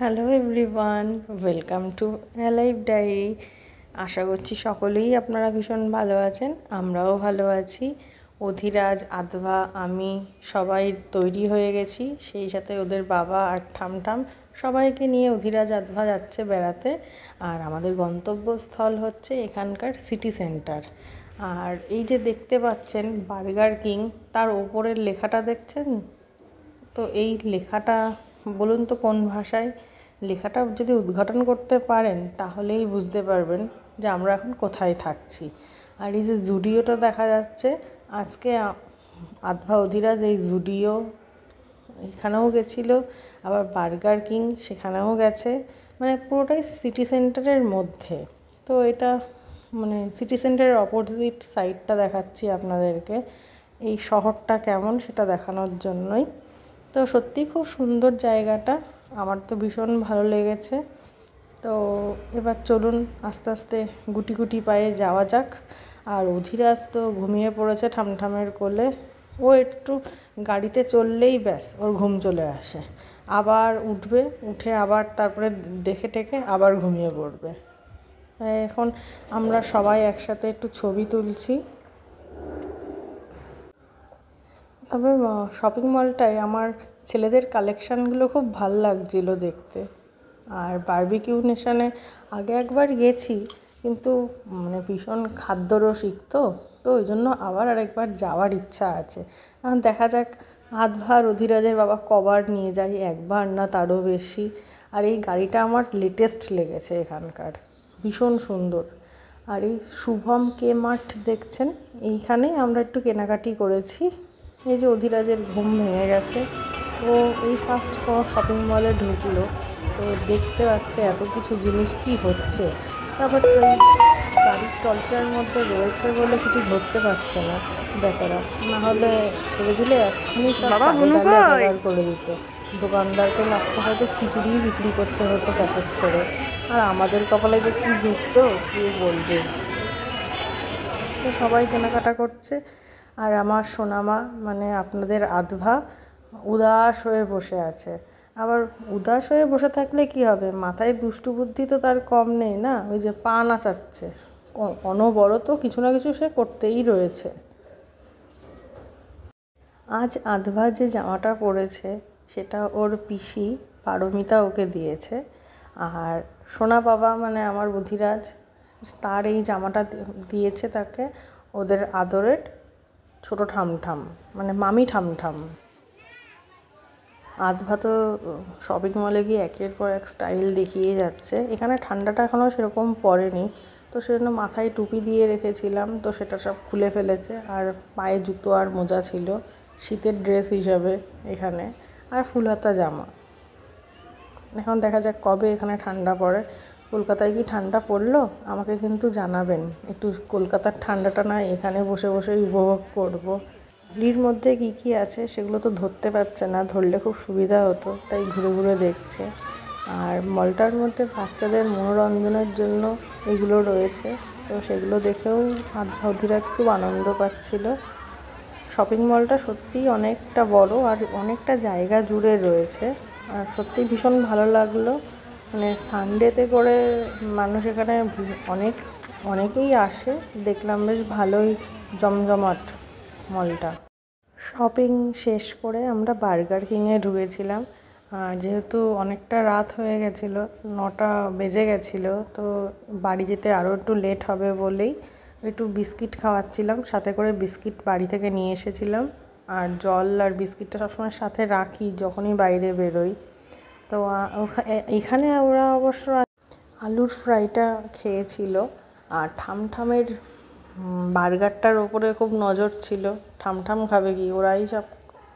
Hello everyone, welcome to Alive Diary. আশা করছি সকলেই আপনারা ভীষণ ভালো আছেন, আমরাও ভালো আছি। অধিরাজ, আদভা, আমি সবাই তৈরি হয়ে গেছি, সেই সাথে ওদের বাবা আর ঠামঠাম সবাইকে নিয়ে অধিরাজ আদভা যাচ্ছে বেড়াতে। আর আমাদের গন্তব্যস্থল হচ্ছে এখানকার সিটি সেন্টার। আর এই যে দেখতে পাচ্ছেন বার্গার কিং, তার ওপরের লেখাটা দেখছেন তো? এই লেখাটা বলুন তো কোন ভাষায়? লেখাটা যদি উদ্ঘাটন করতে পারেন তাহলেই বুঝতে পারবেন যে আমরা এখন কোথায় থাকছি। আর এই যে জুডিওটা দেখা যাচ্ছে, আজকে আদভা অধিরাজ এই জুডিও এখানেও গেছিলো, আবার বার্গার কিং সেখানেও গেছে, মানে পুরোটাই সিটি সেন্টারের মধ্যে। তো এটা মানে সিটি সেন্টারের অপোজিট সাইডটা দেখাচ্ছি আপনাদেরকে, এই শহরটা কেমন সেটা দেখানোর জন্যই। তো সত্যি খুব সুন্দর জায়গাটা, আমার তো ভীষণ ভালো লেগেছে। তো এবার চলুন আস্তে আস্তে গুটি গুটি পায়ে যাওয়া যাক। আর অধিরাজ তো ঘুমিয়ে পড়েছে ঠামঠামের কোলে, ও একটু গাড়িতে চললেই ব্যাস ওর ঘুম চলে আসে, আবার উঠবে, উঠে আবার তারপরে দেখে টেকে আবার ঘুমিয়ে পড়বে। এখন আমরা সবাই একসাথে একটু ছবি তুলছি। তবে শপিং মলটায় আমার ছেলেদের কালেকশানগুলো খুব ভাল লাগছিলো দেখতে। আর বারবিকিউ নেশনে আগে একবার গেছি, কিন্তু মানে ভীষণ খাদ্যরসিক তো ওই জন্য আবার আরেকবার যাওয়ার ইচ্ছা আছে। এখন দেখা যাক আদভা আর অধিরাজের বাবা কবার নিয়ে যায়, একবার না তারও বেশি। আর এই গাড়িটা আমার লেটেস্ট লেগেছে এখানকার, ভীষণ সুন্দর। আর এই শুভম কে মার্ট দেখছেন, এইখানে আমরা একটু কেনাকাটি করেছি। এই যে অধিরাজের ঘুম ভেঙে গেছে, ও এই ফার্স্ট কোনো শপিং মলে ঢুকলো, তো দেখতে পাচ্ছে এত কিছু জিনিস কি হচ্ছে। তারপর তো এই গাড়ির টলটার মধ্যে রয়েছে বলে কিছু ধরতে পারছে না বেচারা, না হলে ছেড়ে দিলে এক্ষুনি সব চালে করে দিত। দোকানদারকে লাস্টে হয়তো খিচুড়ি বিক্রি করতে হতো প্যাকেট করে। আর আমাদের কপালে যে কী যুক্ত কে বলবে। তো সবাই কেনাকাটা করছে, আর আমার সোনামা মানে আপনাদের আদভা উদাস হয়ে বসে আছে। আবার উদাস হয়ে বসে থাকলে কি হবে, মাথায় দুষ্টু বুদ্ধি তো তার কম নেই না, ওই যে পা নাচাচ্ছে অনবরত, কিছু না কিছু সে করতেই রয়েছে। আজ আদভা যে জামাটা পরেছে সেটা ওর পিসি পারমিতা ওকে দিয়েছে। আর সোনা বাবা মানে আমার অধিরাজ, তার এই জামাটা দিয়েছে তাকে ওদের আদরের ছোটো ঠামঠাম, মানে মামি ঠামঠাম। আদভা তো শপিং মলে গিয়ে একের পর এক স্টাইল দেখিয়ে যাচ্ছে। এখানে ঠান্ডাটা এখনও সেরকম পড়েনি, তো সেজন্য মাথায় টুপি দিয়ে রেখেছিলাম, তো সেটা সব খুলে ফেলেছে। আর পায়ে জুতো আর মোজা ছিল শীতের ড্রেস হিসাবে এখানে, আর ফুলহাতা জামা। এখন দেখা যাক কবে এখানে ঠান্ডা পড়ে। কলকাতায় কি ঠান্ডা পড়লো আমাকে কিন্তু জানাবেন, একটু কলকাতার ঠান্ডাটা না এখানে বসে বসে উপভোগ করব। দিল্লির মধ্যে কি কি আছে সেগুলো তো ধরতে পারছে না, ধরলে খুব সুবিধা হতো, তাই ঘুরে ঘুরে দেখছে। আর মলটার মধ্যে বাচ্চাদের মনোরঞ্জনের জন্য এগুলো রয়েছে, তো সেগুলো দেখেও অধিরাজ খুব আনন্দ পাচ্ছিল। শপিং মলটা সত্যিই অনেকটা বড় আর অনেকটা জায়গা জুড়ে রয়েছে, আর সত্যিই ভীষণ ভালো লাগলো। মানে সানডেতে করে মানুষ এখানে অনেকেই আসে, দেখলাম বেশ ভালোই জমজমাট মলটা। শপিং শেষ করে আমরা বার্গার কিংয়ে ঢুকেছিলাম। যেহেতু অনেকটা রাত হয়ে গেছিলো, 9টা বেজে গেছিলো, তো বাড়ি যেতে আরও একটু লেট হবে বলেই একটু বিস্কিট খাওয়াচ্ছিলাম, সাথে করে বিস্কিট বাড়ি থেকে নিয়ে এসেছিলাম। আর জল আর বিস্কিটটা সবসময় সাথে রাখি যখনই বাইরে বেরোই। তো এখানে ওরা অবশ্য আলুর ফ্রাইটা খেয়েছিল। আর ঠামঠামের বার্গারটার ওপরে খুব নজর ছিল, ঠামঠাম খাবে কি, ওরাই সব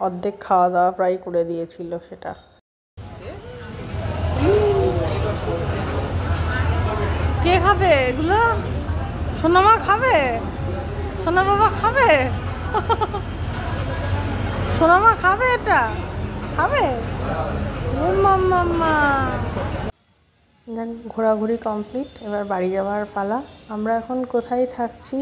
অর্ধেক খাওয়া দাওয়া প্রায় করে দিয়েছিল সেটা। কে খাবে এগুলো? সোনামা খাবে, সোনা বাবা খাবে, সোনামা খাবে, এটা খাবে। ও মাম্মা, ঘোরাঘুরি কমপ্লিট, এবার বাড়ি যাওয়ার পালা। আমরা এখন কোথায় থাকছি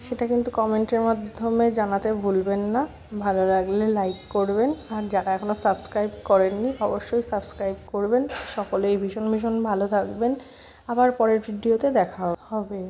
সেটা কিন্তু কমেন্টের মাধ্যমে জানাতে ভুলবেন না। ভালো লাগলে লাইক করবেন, আর যারা এখনও সাবস্ক্রাইব করেননি অবশ্যই সাবস্ক্রাইব করবেন। সকলেই ভীষণ ভীষণ ভালো থাকবেন। আবার পরের ভিডিওতে দেখা হবে।